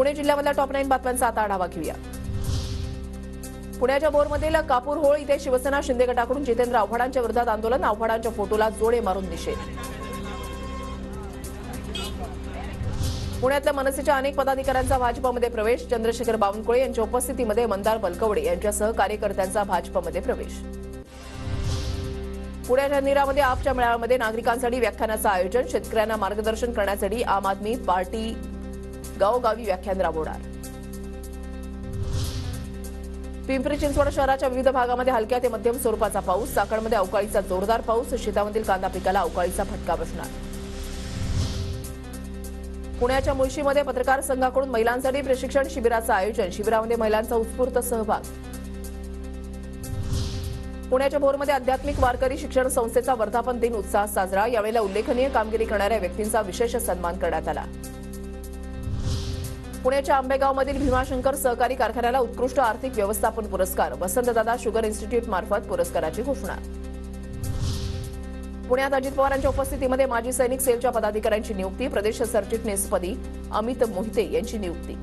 Pune जिल्ह्यामधल्या top 9 बातम्यांचा आता आढावा घेऊया. पुण्याच्या बोरमधील कापूर होळ इथे शिवसेना शिंदे गटाकडून जितेंद्र आव्हाडांच्या विरोधात आंदोलन. आव्हाडांच्या फोटोला जोडे मारून निषेध. पुण्यातल्या मनसेच्या अनेक पदाधिकाऱ्यांचा भाजपमध्ये प्रवेश. चंद्रशेखर बावनकुळे यांच्या उपस्थितीमध्ये मंदार बलकवडे यांच्यासह कार्यकर्त्यांचा भाजपमध्ये प्रवेश. पुण्याच्या नीरामध्ये आपच्या मेळाव्यामध्ये नागरिकांसाठी व्याख्यानाचं आयोजन. शेतकऱ्यांना मार्गदर्शन करण्यासाठी आम आदमी पार्टी गावोगावी व्याख्यान राबवणार. पिंपरी चिंचवड शहराच्या विविध भागामध्ये हलक्या ते मध्यम स्वरूपाचा पाऊस. चाकणमध्ये अवकाळीचा जोरदार पाऊस. शेतामधील कांदा पिकाला अवकाळीचा फटका बसणार. पुण्याच्या मुळशीमध्ये पत्रकार संघाकडून महिलांसाठी प्रशिक्षण शिबिराचं आयोजन. शिबिरामध्ये महिलांचा उत्स्फूर्त सहभाग. पुण्याच्या भोरमध्ये आध्यात्मिक वारकरी शिक्षण संस्थेचा वर्धापन दिन उत्साहात साजरा. यावेळेला उल्लेखनीय कामगिरी करणाऱ्या व्यक्तींचा विशेष सन्मान करण्यात आला. पुण्याच्या आंबेगावमधील भीमाशंकर सहकारी कारखान्याला उत्कृष्ट आर्थिक व्यवस्थापन पुरस्कार. वसंतदादा शुगर इन्स्टिट्यूट मार्फत पुरस्काराची घोषणा. पुण्यात अजित पवारांच्या उपस्थितीमध्ये माजी सैनिक सेलच्या पदाधिकाऱ्यांची नियुक्ती. प्रदेश सरचिटणीसपदी अमित मोहिते यांची नियुक्ती.